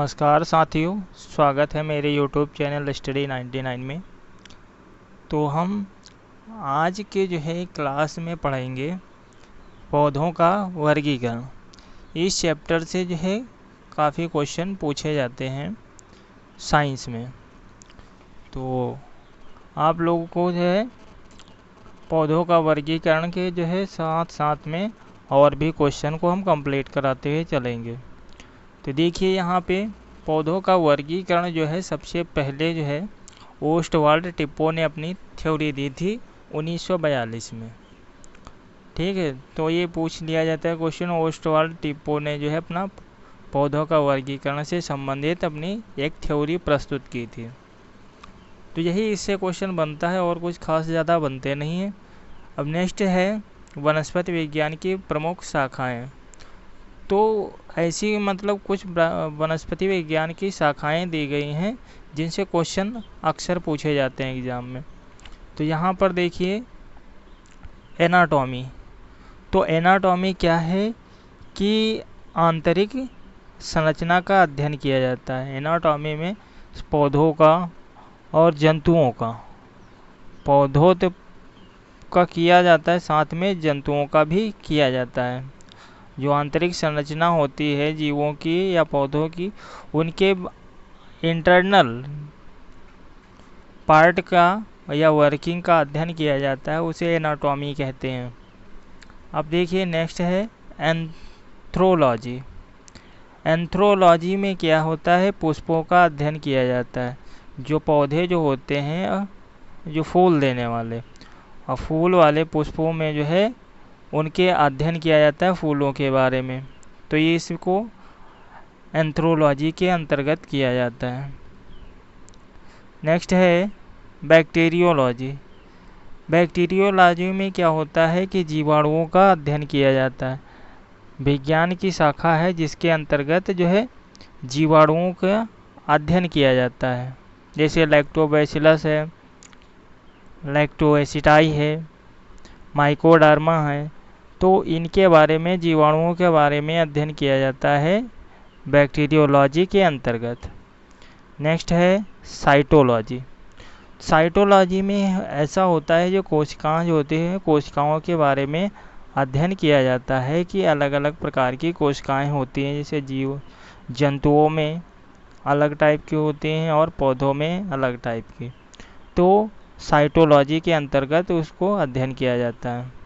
नमस्कार साथियों, स्वागत है मेरे YouTube चैनल स्टडी 99 में। तो हम आज के क्लास में पढ़ेंगे पौधों का वर्गीकरण। इस चैप्टर से काफ़ी क्वेश्चन पूछे जाते हैं साइंस में। तो आप लोगों को पौधों का वर्गीकरण के साथ साथ में और भी क्वेश्चन को हम कंप्लीट कराते हुए चलेंगे। तो देखिए यहाँ पे पौधों का वर्गीकरण सबसे पहले ओस्टवाल्ड टिप्पो ने अपनी थ्योरी दी थी 1942 में। ठीक है, तो ये पूछ लिया जाता है क्वेश्चन, ओस्टवाल्ड टिप्पो ने अपना पौधों का वर्गीकरण से संबंधित अपनी एक थ्योरी प्रस्तुत की थी। तो यही इससे क्वेश्चन बनता है और कुछ खास ज़्यादा बनते नहीं हैं। अब नेक्स्ट है वनस्पति विज्ञान की प्रमुख शाखाएं। तो ऐसी कुछ वनस्पति विज्ञान की शाखाएं दी गई हैं जिनसे क्वेश्चन अक्सर पूछे जाते हैं एग्ज़ाम में। तो यहाँ पर देखिए एनाटॉमी। तो एनाटॉमी क्या है कि आंतरिक संरचना का अध्ययन किया जाता है। एनाटॉमी में पौधों का और जंतुओं का, पौधों का किया जाता है, साथ में जंतुओं का भी किया जाता है। जो आंतरिक संरचना होती है जीवों की या पौधों की, उनके इंटरनल पार्ट का या वर्किंग का अध्ययन किया जाता है, उसे एनाटॉमी कहते हैं। अब देखिए नेक्स्ट है एंथ्रोलॉजी। एंथ्रोलॉजी में क्या होता है, पुष्पों का अध्ययन किया जाता है। जो पौधे होते हैं जो फूल देने वाले, और फूल वाले पुष्पों में उनके अध्ययन किया जाता है फूलों के बारे में। तो ये इसको एंथ्रोलॉजी के अंतर्गत किया जाता है। नेक्स्ट है बैक्टीरियोलॉजी। बैक्टीरियोलॉजी में क्या होता है कि जीवाणुओं का अध्ययन किया जाता है। विज्ञान की शाखा है जिसके अंतर्गत जीवाणुओं का अध्ययन किया जाता है। जैसे लैक्टोबैसिलस है, लैक्टोएसिटाई है, माइकोडर्मा है। तो इनके बारे में, जीवाणुओं के बारे में अध्ययन किया जाता है बैक्टीरियोलॉजी के अंतर्गत। नेक्स्ट है साइटोलॉजी। साइटोलॉजी में ऐसा होता है जो कोशिकाएं होती हैं, कोशिकाओं के बारे में अध्ययन किया जाता है कि अलग अलग प्रकार की कोशिकाएं होती हैं। जैसे जंतुओं में अलग टाइप की होती हैं और पौधों में अलग टाइप की। तो साइटोलॉजी के अंतर्गत उसको अध्ययन किया जाता है।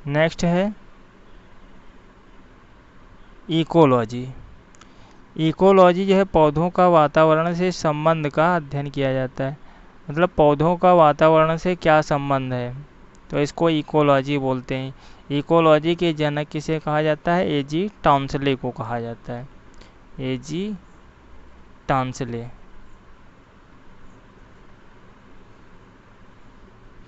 नेक्स्ट है इकोलॉजी। इकोलॉजी पौधों का वातावरण से संबंध का अध्ययन किया जाता है। मतलब पौधों का वातावरण से क्या संबंध है, तो इसको इकोलॉजी बोलते हैं। इकोलॉजी के जनक किसे कहा जाता है, ए.जी. टॉन्सले को कहा जाता है। ए.जी. टॉन्सले।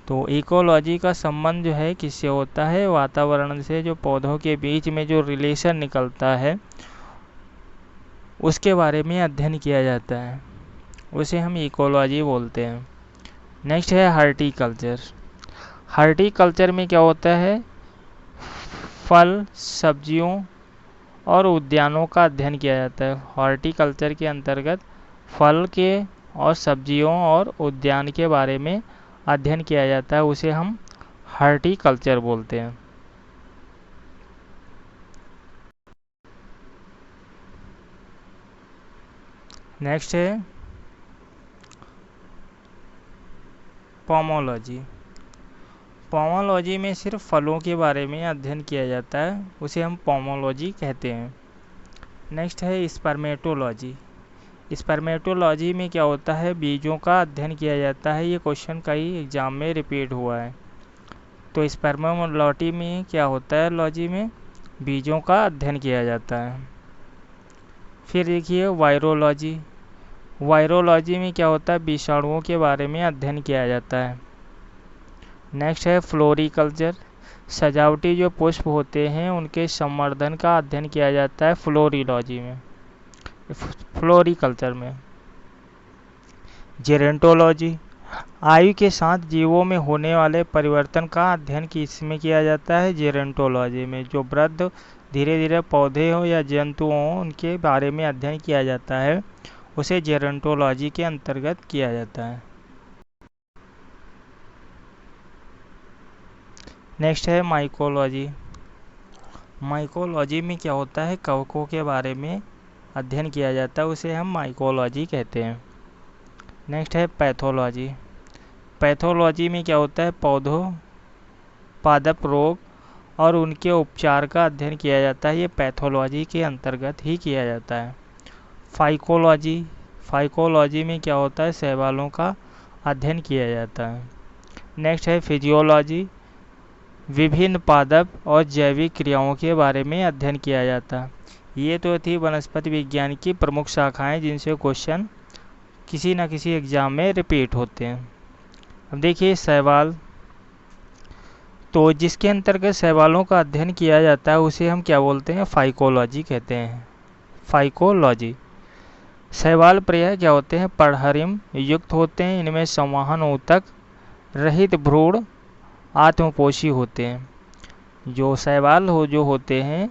तो इकोलॉजी का संबंध किससे होता है, वातावरण से। जो पौधों के बीच में जो रिलेशन निकलता है उसके बारे में अध्ययन किया जाता है, उसे हम इकोलॉजी बोलते हैं। नेक्स्ट है हार्टिकल्चर। हार्टिकल्चर में क्या होता है, फल, सब्जियों और उद्यानों का अध्ययन किया जाता है। हॉर्टिकल्चर के अंतर्गत फल के और सब्जियों और उद्यान के बारे में अध्ययन किया जाता है, उसे हम हॉर्टिकल्चर बोलते हैं। नेक्स्ट है पोमोलॉजी। पोमोलॉजी में सिर्फ फलों के बारे में अध्ययन किया जाता है, उसे हम पोमोलॉजी कहते हैं। नेक्स्ट है स्पर्मेटोलॉजी। स्पर्मेटोलॉजी में क्या होता है, बीजों का अध्ययन किया जाता है। ये क्वेश्चन कई एग्जाम में रिपीट हुआ है। तो स्पर्मेटोलॉजी में क्या होता है, लॉजी में बीजों का अध्ययन किया जाता है। फिर देखिए वायरोलॉजी। वायरोलॉजी में क्या होता है, विषाणुओं के बारे में अध्ययन किया जाता है। नेक्स्ट है फ्लोरिकल्चर। सजावटी जो पुष्प होते हैं उनके संवर्धन का अध्ययन किया जाता है फ्लोरिलॉजी में, फ्लोरिकल्चर में। जेरेंटोलॉजी। आयु के साथ जीवों में होने वाले परिवर्तन का अध्ययन किसमें किया जाता है? जेरोंटोलॉजी में। जो वृद्ध धीरे धीरे पौधे हो या जंतु हों उनके बारे में अध्ययन किया जाता है, उसे जेरोंटोलॉजी के अंतर्गत किया जाता है। नेक्स्ट है माइकोलॉजी। माइकोलॉजी में क्या होता है? कवकों के बारे में अध्ययन किया जाता है, उसे हम माइकोलॉजी कहते हैं। नेक्स्ट है पैथोलॉजी। पैथोलॉजी में क्या होता है? पौधों पादप रोग और उनके उपचार का अध्ययन किया जाता है, ये पैथोलॉजी के अंतर्गत ही किया जाता है। फाइकोलॉजी। फाइकोलॉजी में क्या होता है? शैवालों का अध्ययन किया जाता है। नेक्स्ट है फिजियोलॉजी। विभिन्न पादप और जैविक क्रियाओं के बारे में अध्ययन किया जाता है। ये तो थी वनस्पति विज्ञान की प्रमुख शाखाएं जिनसे क्वेश्चन किसी न किसी एग्जाम में रिपीट होते हैं। अब देखिए शैवाल, तो जिसके अंतर्गत शैवालों का अध्ययन किया जाता है उसे हम क्या बोलते हैं? फाइकोलॉजी कहते हैं। फाइकोलॉजी। शैवाल प्रायः क्या होते हैं? पर्णहरिम युक्त होते हैं। इनमें संवहन ऊतक रहित भ्रूण आत्मपोषी होते हैं। जो शैवाल जो होते हैं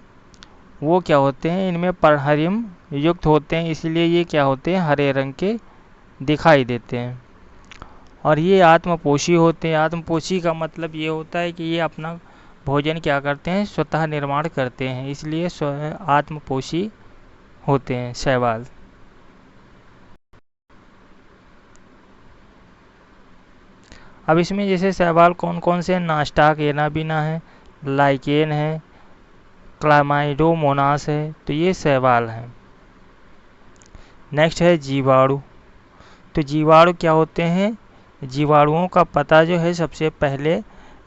वो क्या होते हैं? इनमें पर्णहरिम युक्त होते हैं, इसलिए ये क्या होते हैं? हरे रंग के दिखाई देते हैं। और ये आत्मपोषी होते हैं। आत्मपोषी का मतलब ये होता है कि ये अपना भोजन क्या करते हैं? स्वतः निर्माण करते हैं, इसलिए आत्मपोषी होते हैं शैवाल। अब इसमें जैसे शैवाल कौन कौन से? नास्टाक एनाबिना है, लाइकेन है, क्लामाइडोमोनास है, तो ये शैवाल हैं। नेक्स्ट है जीवाणु। तो जीवाणु क्या होते हैं? जीवाणुओं का पता जो है सबसे पहले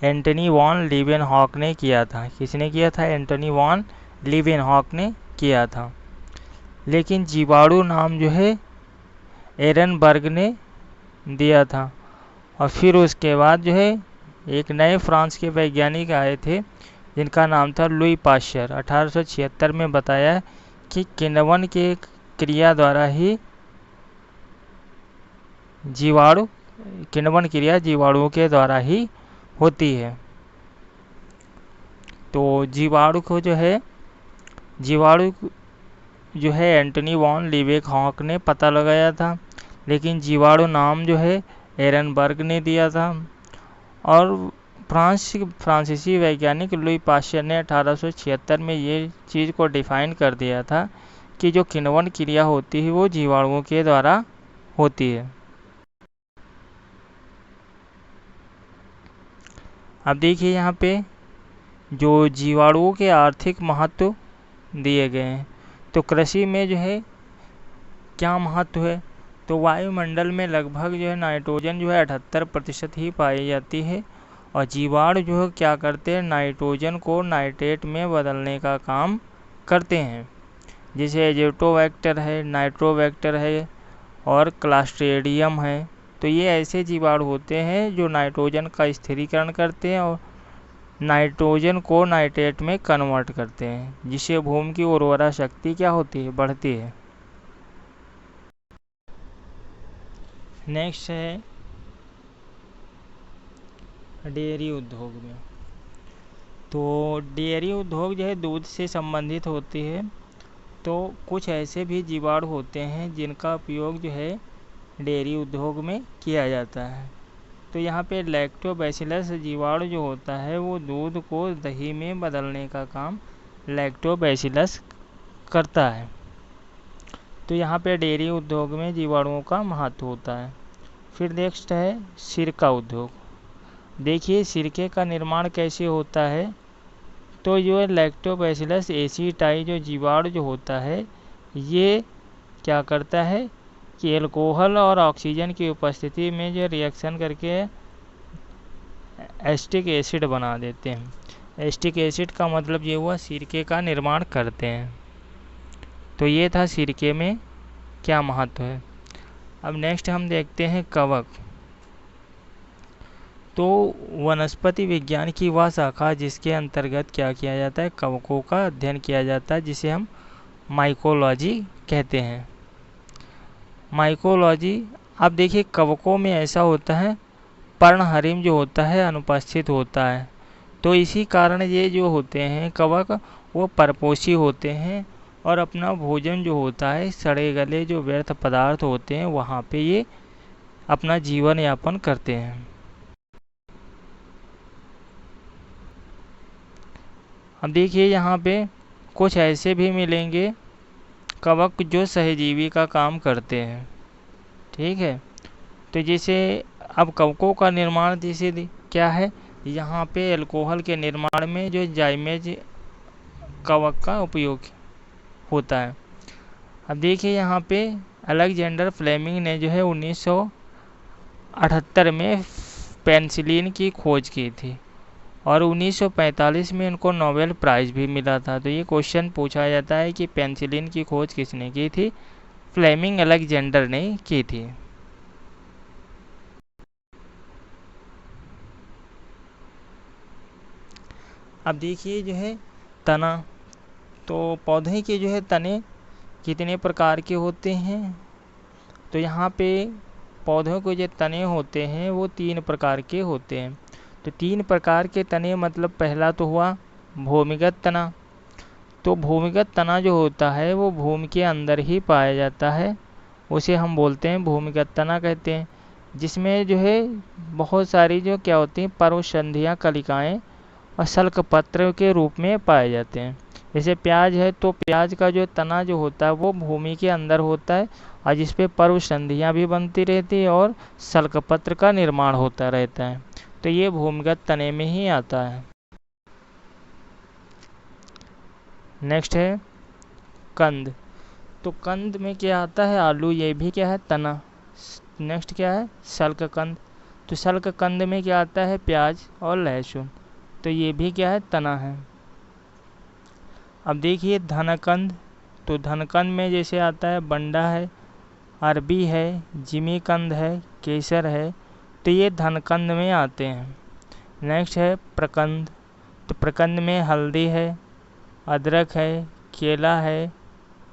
एंटनी वॉन लीवेनहॉक ने किया था। किसने किया था? एंटनी वॉन लीवेनहॉक ने किया था। लेकिन जीवाणु नाम जो है एरनबर्ग ने दिया था। और फिर उसके बाद जो है एक नए फ्रांस के वैज्ञानिक आए थे जिनका नाम था लुई पाश्चर। 1876 में बताया कि किण्वन के क्रिया द्वारा ही किण्वन क्रिया जीवाणुओं के द्वारा ही होती है। तो जीवाणु को जो है एंटनी वॉन लीवेनहॉक ने पता लगाया था, लेकिन जीवाणु नाम जो है एरनबर्ग ने दिया था। और फ्रांसीसी वैज्ञानिक लुई पाश्चर ने 1876 में ये चीज़ को डिफाइन कर दिया था कि जो किण्वन क्रिया होती है वो जीवाणुओं के द्वारा होती है। अब देखिए यहाँ पे जो जीवाणुओं के आर्थिक महत्व दिए गए हैं। तो कृषि में जो है क्या महत्व है? तो वायुमंडल में लगभग जो है नाइट्रोजन जो है 78% ही पाई जाती है। और जीवाणु जो है क्या करते हैं? नाइट्रोजन को नाइट्रेट में बदलने का काम करते हैं। जैसे एजोटोबैक्टर है, नाइट्रोबैक्टर है और क्लास्ट्रेडियम है। तो ये ऐसे जीवाणु होते हैं जो नाइट्रोजन का स्थिरीकरण करते हैं और नाइट्रोजन को नाइट्रेट में कन्वर्ट करते हैं, जिससे भूमि की उर्वरा शक्ति क्या होती है? बढ़ती है। नेक्स्ट है डेयरी उद्योग में। तो डेयरी उद्योग जो है दूध से संबंधित होती है। तो कुछ ऐसे भी जीवाणु होते हैं जिनका उपयोग जो है डेयरी उद्योग में किया जाता है। तो यहाँ पे लैक्टोबैसिलस जीवाणु जो होता है वो दूध को दही में बदलने का काम लैक्टोबैसिलस करता है। तो यहाँ पे डेयरी उद्योग में जीवाणुओं का महत्व होता है। फिर नेक्स्ट है सिरका उद्योग। देखिए सिरके का निर्माण कैसे होता है? तो जो लैक्टोबैसिलस एसीटाई जो जीवाणु जो होता है ये क्या करता है कि एल्कोहल और ऑक्सीजन की उपस्थिति में जो रिएक्शन करके एस्टिक एसिड बना देते हैं। एस्टिक एसिड का मतलब ये हुआ सिरके का निर्माण करते हैं। तो ये था सिरके में क्या महत्व है। अब नेक्स्ट हम देखते हैं कवक। तो वनस्पति विज्ञान की वह शाखा जिसके अंतर्गत क्या किया जाता है? कवकों का अध्ययन किया जाता है, जिसे हम माइकोलॉजी कहते हैं। माइकोलॉजी अब देखिए कवकों में ऐसा होता है, पर्णहरिम जो होता है अनुपस्थित होता है। तो इसी कारण ये जो होते हैं कवक, वो परपोषी होते हैं और अपना भोजन जो होता है सड़े गले जो व्यर्थ पदार्थ होते हैं वहाँ पे ये अपना जीवन यापन करते हैं। अब देखिए यहाँ पे कुछ ऐसे भी मिलेंगे कवक जो सहजीवी का काम करते हैं, ठीक है। तो जैसे अब कवकों का निर्माण जैसे क्या है, यहाँ पे अल्कोहल के निर्माण में जो जाइमेज कवक का उपयोग होता है। अब देखिए यहाँ पे अलेक्जेंडर फ्लेमिंग ने जो है 1978 में पेनिसिलिन की खोज की थी और 1945 में इनको नोबेल प्राइज़ भी मिला था। तो ये क्वेश्चन पूछा जाता है कि पेनिसिलिन की खोज किसने की थी? फ्लेमिंग अलेक्जेंडर ने की थी। अब देखिए जो है तना, तो पौधे के जो है तने कितने प्रकार के होते हैं? तो यहाँ पे पौधों के जो तने होते हैं वो 3 प्रकार के होते हैं। तो 3 प्रकार के तने मतलब पहला तो हुआ भूमिगत तना। तो भूमिगत तना जो होता है वो भूमि के अंदर ही पाया जाता है, उसे हम बोलते हैं भूमिगत तना कहते हैं, जिसमें जो है बहुत सारी जो क्या होती हैं पर्वसंधियाँ कलिकाएँ और सल्क पत्र के रूप में पाए जाते हैं। जैसे प्याज है तो प्याज का जो तना जो होता है वो भूमि के अंदर होता है और जिस पे पर्वसंधियाँ भी बनती रहती है और सल्क पत्र का निर्माण होता रहता है। तो ये भूमिगत तने में ही आता है। नेक्स्ट है कंद। तो कंद में क्या आता है? आलू, ये भी क्या है? तना। नेक्स्ट क्या है? सल्ककंद। तो सल्ककंद में क्या आता है? प्याज और लहसुन। तो ये भी क्या है? तना है। अब देखिए धनकंद। तो धनकंद में जैसे आता है बंडा है, अरबी है, जिमीकंद है, केसर है। तो ये धनकंद में आते हैं। नेक्स्ट है प्रकंद। तो प्रकंद में हल्दी है, अदरक है, केला है,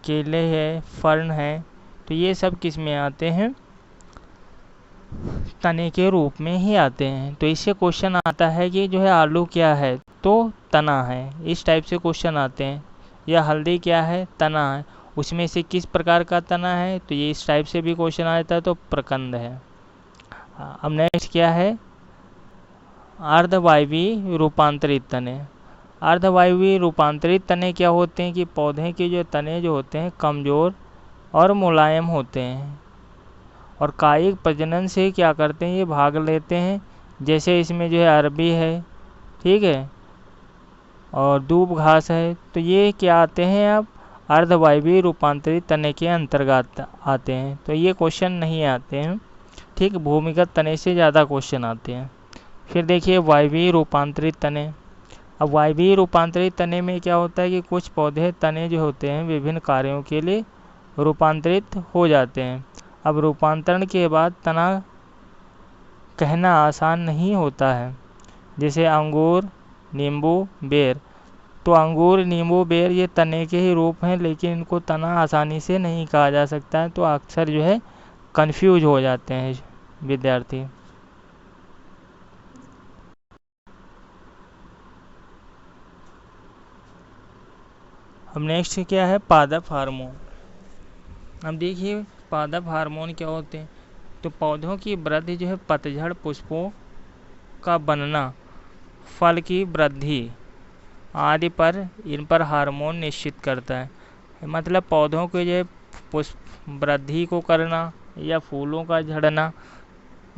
केले है, फर्न है। तो ये सब किस में आते हैं? तने के रूप में ही आते हैं। तो इससे क्वेश्चन आता है कि जो है आलू क्या है? तो तना है। इस टाइप से क्वेश्चन आते हैं। या हल्दी क्या है? तना है। उसमें से किस प्रकार का तना है? तो ये इस टाइप से भी क्वेश्चन आता है, तो प्रकंद है। अब नेक्स्ट क्या है? अर्धवायवीय रूपांतरित तने। अर्धवायवीय रूपांतरित तने क्या होते हैं कि पौधे के जो तने जो होते हैं कमज़ोर और मुलायम होते हैं और कायिक प्रजनन से क्या करते हैं, ये भाग लेते हैं। जैसे इसमें जो है अरबी है, ठीक है, और दूब घास है। तो ये क्या आते हैं? अब अर्धवायवीय रूपांतरित तने के अंतर्गत आते हैं। तो ये क्वेश्चन नहीं आते हैं, ठीक। भूमिगत तने से ज़्यादा क्वेश्चन आते हैं। फिर देखिए वायवीय रूपांतरित तने। अब वायवीय रूपांतरित तने में क्या होता है कि कुछ पौधे तने जो होते हैं विभिन्न कार्यों के लिए रूपांतरित हो जाते हैं। अब रूपांतरण के बाद तना कहना आसान नहीं होता है। जैसे अंगूर, नींबू, बेर। तो अंगूर, नींबू, बेर ये तने के ही रूप हैं, लेकिन इनको तना आसानी से नहीं कहा जा सकता है। तो अक्सर जो है कंफ्यूज हो जाते हैं विद्यार्थी। अब नेक्स्ट क्या है? पादप हार्मोन। अब देखिए पादप हार्मोन क्या होते हैं? तो पौधों की वृद्धि जो है पतझड़ पुष्पों का बनना, फल की वृद्धि आदि पर इन पर हार्मोन निश्चित करता है। मतलब पौधों के जो पुष्प वृद्धि को करना या फूलों का झड़ना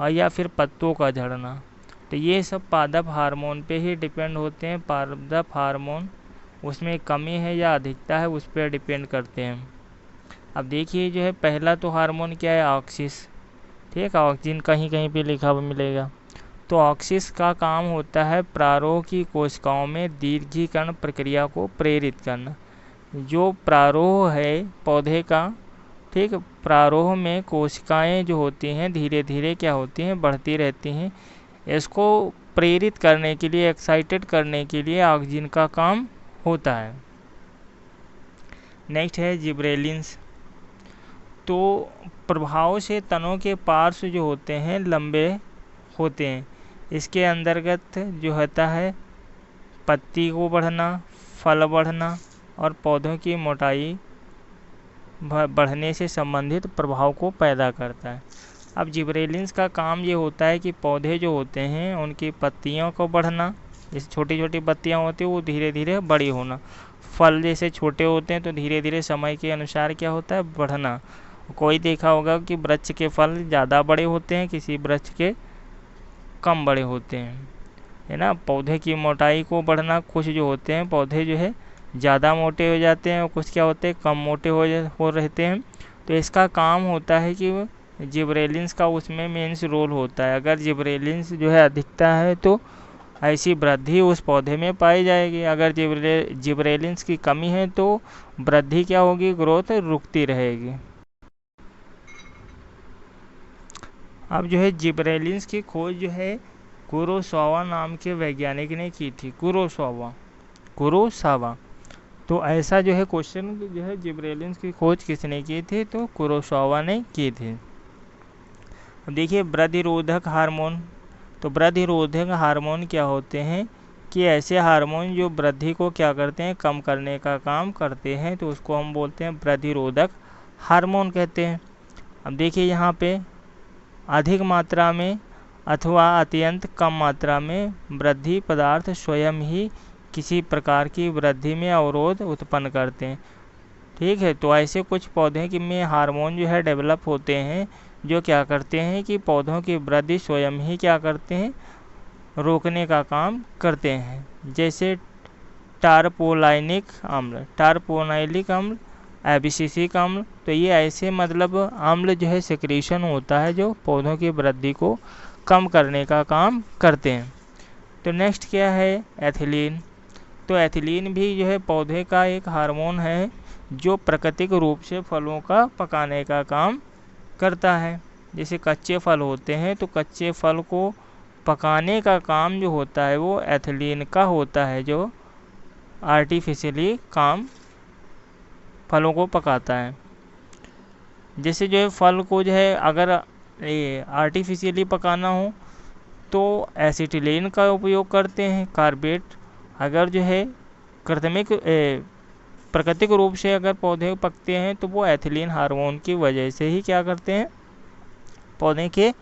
और या फिर पत्तों का झड़ना, तो ये सब पादप हार्मोन पे ही डिपेंड होते हैं। पादप हार्मोन उसमें कमी है या अधिकता है उस पर डिपेंड करते हैं। अब देखिए जो है पहला तो हार्मोन क्या है? ऑक्सिस, ठीक है। ऑक्सीजन कहीं कहीं पे लिखा हुआ मिलेगा। तो ऑक्सिस का काम होता है प्रारोह की कोशिकाओं में दीर्घीकरण प्रक्रिया को प्रेरित करना। जो प्रारोह है पौधे का, ठीक, प्रारोह में कोशिकाएं जो होती हैं धीरे धीरे क्या होती हैं? बढ़ती रहती हैं। इसको प्रेरित करने के लिए, एक्साइटेड करने के लिए ऑक्सीजन का काम होता है। नेक्स्ट है जिब्रेलिन्स। तो प्रभाव से तनों के पार्श्व जो होते हैं लंबे होते हैं। इसके अंतर्गत जो होता है पत्ती को बढ़ना, फल बढ़ना और पौधों की मोटाई बढ़ने से संबंधित प्रभाव को पैदा करता है। अब जिबरेलिन्स का काम ये होता है कि पौधे जो होते हैं उनकी पत्तियों को बढ़ना, जैसे छोटी छोटी पत्तियाँ होती हैं वो धीरे धीरे बड़ी होना, फल जैसे छोटे होते हैं तो धीरे धीरे समय के अनुसार क्या होता है बढ़ना। कोई देखा होगा कि वृक्ष के फल ज़्यादा बड़े होते हैं, किसी वृक्ष के कम बड़े होते हैं, है ना। पौधे की मोटाई को बढ़ना, कुछ जो होते हैं पौधे जो है ज़्यादा मोटे हो जाते हैं और कुछ क्या होते हैं कम मोटे हो रहते हैं। तो इसका काम होता है कि जिबरेलिन्स का उसमें मेंस रोल होता है। अगर जिबरेलिन्स जो है अधिकता है तो ऐसी वृद्धि उस पौधे में पाई जाएगी। अगर जिबरेलिन्स की कमी है तो वृद्धि क्या होगी, ग्रोथ रुकती रहेगी। अब जो है जिबरेलिन्स की खोज जो है कुरोसावा नाम के वैज्ञानिक ने की थी। कुरोसावा। तो ऐसा जो है क्वेश्चन जो है जिबरेलिन्स की खोज किसने की थी, तो कुरोसावा ने की थी। अब देखिए वृद्धिरोधक हार्मोन। तो वृद्धिरोधक हार्मोन क्या होते हैं कि ऐसे हार्मोन जो वृद्धि को क्या करते हैं, कम करने का काम करते हैं, तो उसको हम बोलते हैं वृद्धिरोधक हार्मोन कहते हैं। अब देखिए यहाँ पे अधिक मात्रा में अथवा अत्यंत कम मात्रा में वृद्धि पदार्थ स्वयं ही किसी प्रकार की वृद्धि में अवरोध उत्पन्न करते हैं। ठीक है, तो ऐसे कुछ पौधे के में हार्मोन जो है डेवलप होते हैं जो क्या करते हैं कि पौधों की वृद्धि स्वयं ही क्या करते हैं, रोकने का काम करते हैं। जैसे टारपोलाइनिक अम्ल, एबिसिसिक अम्ल। तो ये ऐसे मतलब अम्ल जो है सेक्रेशन होता है जो पौधों की वृद्धि को कम करने का काम करते हैं। तो नेक्स्ट क्या है, एथिलीन। तो एथिलीन भी जो है पौधे का एक हार्मोन है जो प्राकृतिक रूप से फलों का पकाने का काम करता है। जैसे कच्चे फल होते हैं तो कच्चे फल को पकाने का काम जो होता है वो एथिलीन का होता है, जो आर्टिफिशियली काम फलों को पकाता है। जैसे जो है फल को जो है अगर आर्टिफिशियली पकाना हो तो एसिटिलीन का उपयोग करते हैं, कार्बेट। अगर जो है प्राकृतिक रूप से अगर पौधे पकते हैं तो वो एथिलीन हार्मोन की वजह से ही क्या करते हैं, पौधे के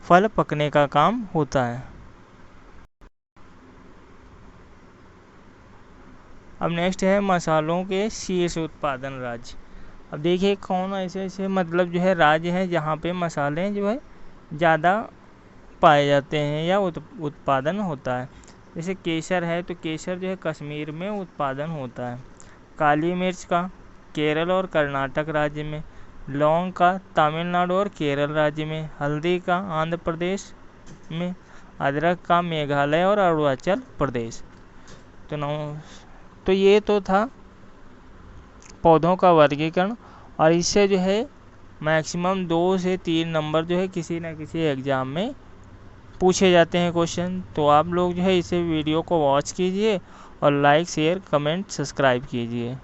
फल पकने का काम होता है। अब नेक्स्ट है मसालों के शीर्ष उत्पादन राज्य। अब देखिए कौन ऐसे मतलब जो है राज्य है जहाँ पे मसाले जो है ज़्यादा पाए जाते हैं या उत्पादन होता है। जैसे केसर है तो केसर जो है कश्मीर में उत्पादन होता है। काली मिर्च का केरल और कर्नाटक राज्य में, लौंग का तमिलनाडु और केरल राज्य में, हल्दी का आंध्र प्रदेश में, अदरक का मेघालय और अरुणाचल प्रदेश। तो ये तो था पौधों का वर्गीकरण। और इससे जो है मैक्सिमम 2 से 3 नंबर जो है किसी न किसी एग्ज़ाम में पूछे जाते हैं क्वेश्चन। तो आप लोग जो है इसे वीडियो को वॉच कीजिए और लाइक शेयर कमेंट सब्सक्राइब कीजिए।